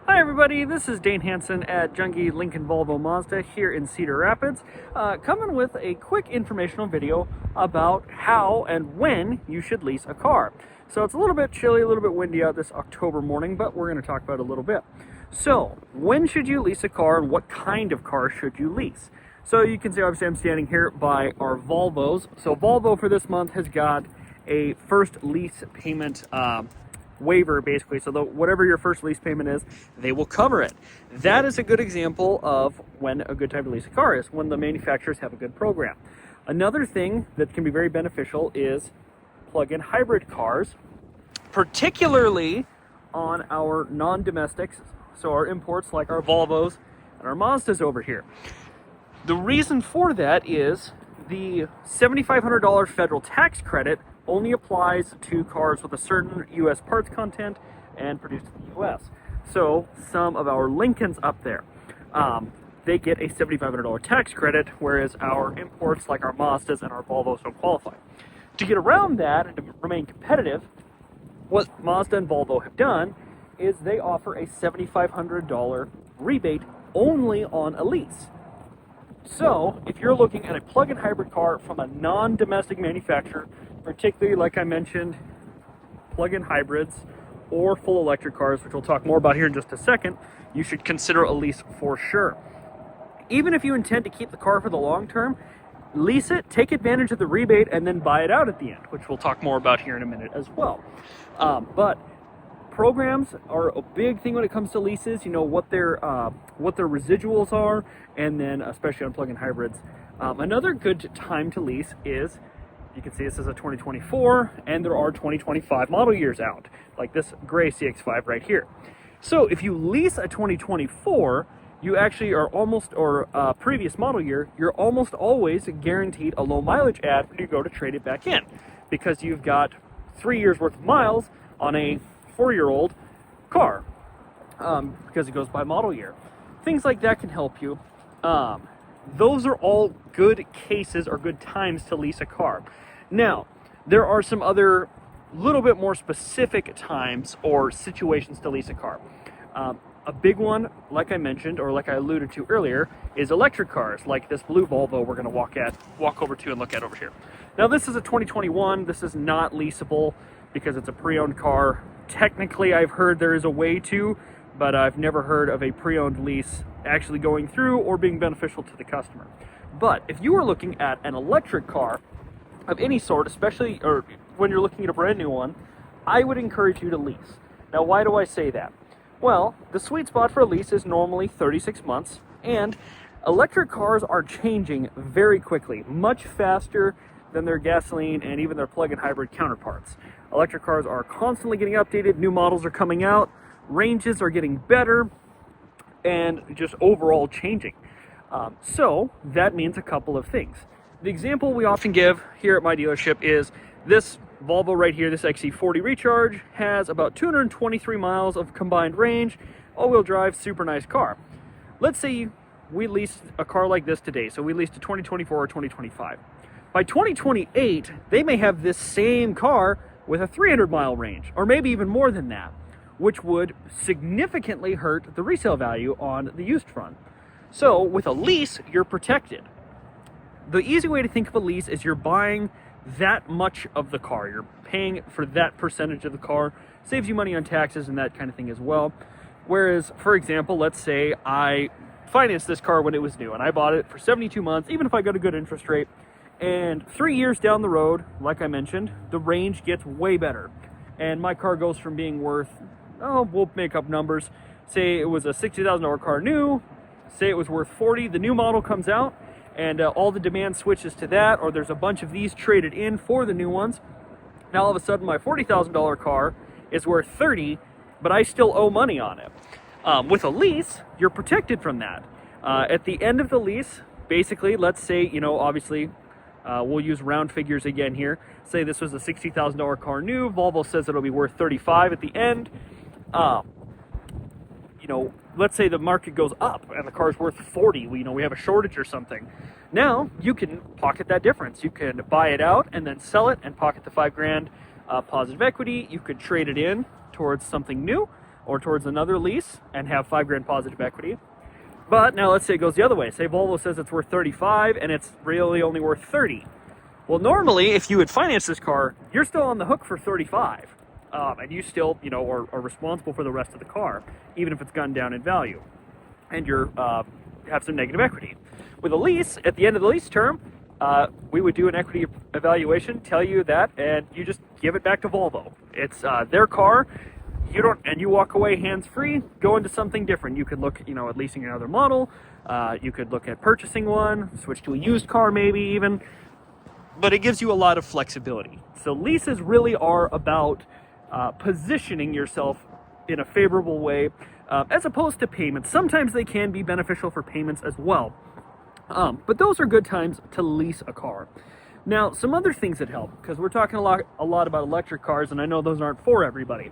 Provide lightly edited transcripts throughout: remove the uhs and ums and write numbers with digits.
Hi everybody, this is Dane Hansen at Junkie Lincoln Volvo Mazda here in Cedar Rapids, coming with a quick informational video about how and when you should lease a car. So it's a little bit chilly, a little bit windy out this October morning, but we're going to talk about it a little bit. So, when should you lease a car and what kind of car should you lease? So you can see obviously I'm standing here by our Volvos. So Volvo for this month has got a first lease payment waiver, basically, so whatever your first lease payment is, they will cover it. That is a good example of when a good time to lease a car is, when the manufacturers have a good program. Another thing that can be very beneficial is plug-in hybrid cars, particularly on our non-domestics, so our imports like our Volvos and our Mazdas over here. The reason for that is the $7,500 federal tax credit only applies to cars with a certain U.S. parts content and produced in the U.S. So some of our Lincolns up there, they get a $7,500 tax credit, whereas our imports like our Mazdas and our Volvos don't qualify. To get around that and to remain competitive, what Mazda and Volvo have done is they offer a $7,500 rebate only on a lease. So if you're looking at a plug-in hybrid car from a non-domestic manufacturer, particularly, like I mentioned, plug-in hybrids or full electric cars, which we'll talk more about here in just a second, you should consider a lease for sure. Even if you intend to keep the car for the long term, lease it, take advantage of the rebate, and then buy it out at the end, which we'll talk more about here in a minute as well. But programs are a big thing when it comes to leases. You know what their residuals are, and then especially on plug-in hybrids. Another good time to lease is, you can see this is a 2024, and there are 2025 model years out, like this gray CX-5 right here. So if you lease a 2024, you actually are almost, or previous model year, you're almost always guaranteed a low mileage ad when you go to trade it back in, because you've got 3 years worth of miles on a 4-year-old car, because it goes by model year. Things like that can help you. Those are all good cases or good times to lease a car. Now, there are some other little bit more specific times or situations to lease a car. A big one, like I mentioned, or like I alluded to earlier, is electric cars, like this blue Volvo we're going to walk over to and look at over here. Now, this is a 2021. This is not leasable because it's a pre-owned car. Technically, I've heard there is a way to, but I've never heard of a pre-owned lease actually going through or being beneficial to the customer. But if you are looking at an electric car of any sort, especially or when you're looking at a brand new one, I would encourage you to lease. Now, why do I say that? Well, the sweet spot for a lease is normally 36 months, and electric cars are changing very quickly, much faster than their gasoline and even their plug-in hybrid counterparts. Electric cars are constantly getting updated, new models are coming out, ranges are getting better, and just overall changing. So that means a couple of things. The example we often give here at my dealership is this Volvo right here, this XC40 Recharge, has about 223 miles of combined range, all-wheel drive, super nice car. Let's say we leased a car like this today, so we leased a 2024 or 2025. By 2028, they may have this same car with a 300-mile range, or maybe even more than that, which would significantly hurt the resale value on the used front. So with a lease, you're protected. The easy way to think of a lease is you're buying that much of the car. You're paying for that percentage of the car. Saves you money on taxes and that kind of thing as well. Whereas, for example, let's say I financed this car when it was new and I bought it for 72 months, even if I got a good interest rate, and 3 years down the road, like I mentioned, the range gets way better. And my car goes from being worth, we'll make up numbers, say it was a $60,000 car new, say it was worth 40, the new model comes out, and all the demand switches to that, or there's a bunch of these traded in for the new ones. Now all of a sudden my $40,000 car is worth 30, but I still owe money on it. With a lease, you're protected from that. At the end of the lease, basically, let's say, obviously, we'll use round figures again here. Say this was a $60,000 car new. Volvo says it'll be worth 35 at the end. Let's say the market goes up and the car's worth 40. We have a shortage or something. Now you can pocket that difference. You can buy it out and then sell it and pocket the $5,000 positive equity. You could trade it in towards something new. or towards another lease and have $5,000 positive equity. But now let's say it goes the other way. Say Volvo says it's worth 35 and it's really only worth 30. Well, normally if you would finance this car, you're still on the hook for 35. And you still, are responsible for the rest of the car, even if it's gone down in value, and you're have some negative equity. With a lease, at the end of the lease term, we would do an equity evaluation, tell you that, and you just give it back to Volvo. It's their car. You walk away hands-free, go into something different. You could look, at leasing another model. You could look at purchasing one, switch to a used car maybe even. But it gives you a lot of flexibility. So leases really are about positioning yourself in a favorable way, as opposed to payments. Sometimes they can be beneficial for payments as well. But those are good times to lease a car. Now, some other things that help, because we're talking a lot about electric cars, and I know those aren't for everybody.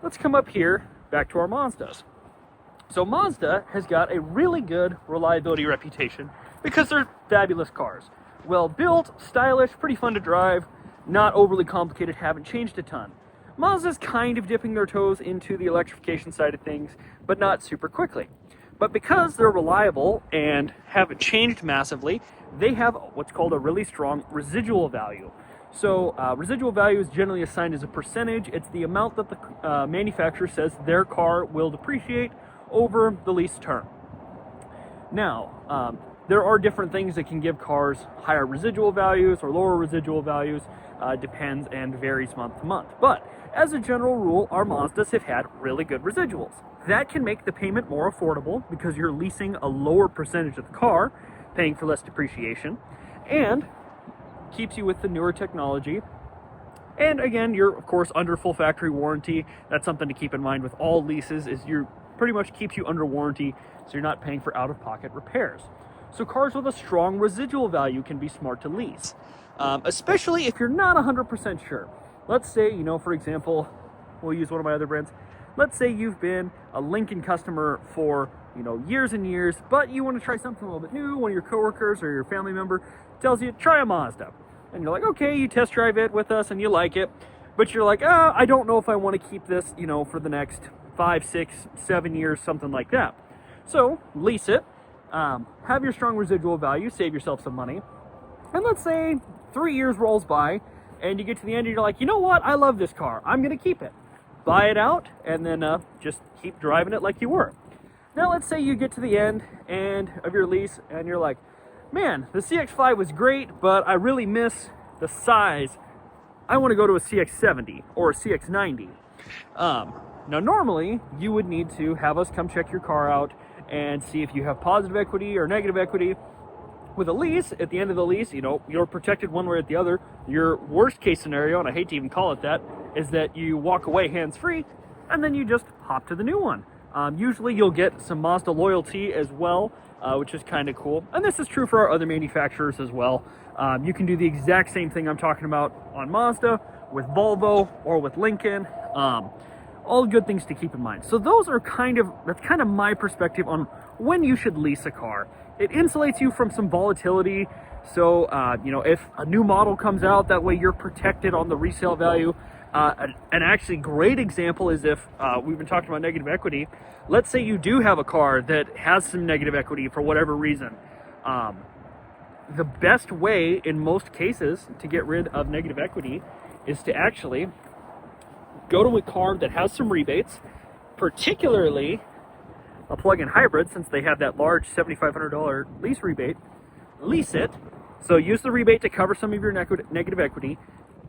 Let's come up here, back to our Mazdas. So Mazda has got a really good reliability reputation because they're fabulous cars. Well built, stylish, pretty fun to drive, not overly complicated, haven't changed a ton. Mazda's kind of dipping their toes into the electrification side of things, but not super quickly. But because they're reliable and haven't changed massively, they have what's called a really strong residual value. So residual value is generally assigned as a percentage. It's the amount that the manufacturer says their car will depreciate over the lease term. Now, there are different things that can give cars higher residual values or lower residual values. Depends and varies month to month. But as a general rule, our Mazdas have had really good residuals. That can make the payment more affordable because you're leasing a lower percentage of the car, paying for less depreciation, and keeps you with the newer technology. And again, you're of course under full factory warranty. That's something to keep in mind with all leases, is you pretty much keeps you under warranty, so you're not paying for out-of-pocket repairs. So cars with a strong residual value can be smart to lease, especially if you're not 100% sure. Let's say, for example, we'll use one of my other brands. Let's say you've been a Lincoln customer for, years and years, but you want to try something a little bit new. One of your coworkers or your family member tells you, try a Mazda. And you're like, okay, you test drive it with us and you like it, but you're like, I don't know if I want to keep this, for the next 5, 6, 7 years, something like that. So lease it, have your strong residual value, save yourself some money. And let's say 3 years rolls by and you get to the end and you're like, you know what? I love this car. I'm going to keep it. Buy it out and then just keep driving it like you were. Now let's say you get to the end of your lease and you're like, man, the CX-5 was great, but I really miss the size. I want to go to a CX-70 or a CX-90. Now normally you would need to have us come check your car out and see if you have positive equity or negative equity. With a lease, at the end of the lease, you're protected one way or the other. Your worst case scenario, and I hate to even call it that, is that you walk away hands-free and then you just hop to the new one. Usually you'll get some Mazda loyalty as well, which is kind of cool. And this is true for our other manufacturers as well. You can do the exact same thing I'm talking about on Mazda, with Volvo, or with Lincoln. All good things to keep in mind. So that's kind of my perspective on when you should lease a car. It insulates you from some volatility. So, if a new model comes out, that way you're protected on the resale value. An actually great example is if we've been talking about negative equity. Let's say you do have a car that has some negative equity for whatever reason. The best way in most cases to get rid of negative equity is to actually go to a car that has some rebates, particularly a plug-in hybrid, since they have that large $7,500 lease rebate. Lease it, so use the rebate to cover some of your negative equity,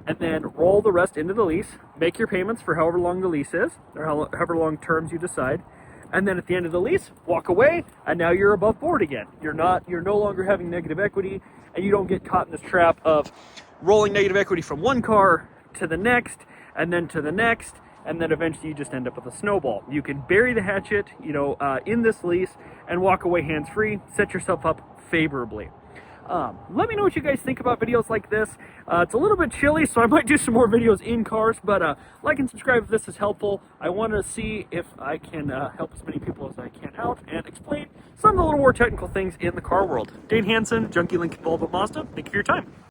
and then roll the rest into the lease. Make your payments for however long the lease is, or however long terms you decide, and then at the end of the lease, walk away, and now you're above board again. You're no longer having negative equity, and you don't get caught in this trap of rolling negative equity from one car to the next, and then to the next, and then eventually you just end up with a snowball. You can bury the hatchet, in this lease and walk away hands-free, set yourself up favorably. Let me know what you guys think about videos like this. It's a little bit chilly, so I might do some more videos in cars, but like and subscribe if this is helpful. I want to see if I can help as many people as I can out and explain some of the little more technical things in the car world. Dane Hansen, Junkie Lincoln Volvo Mazda, thank you for your time.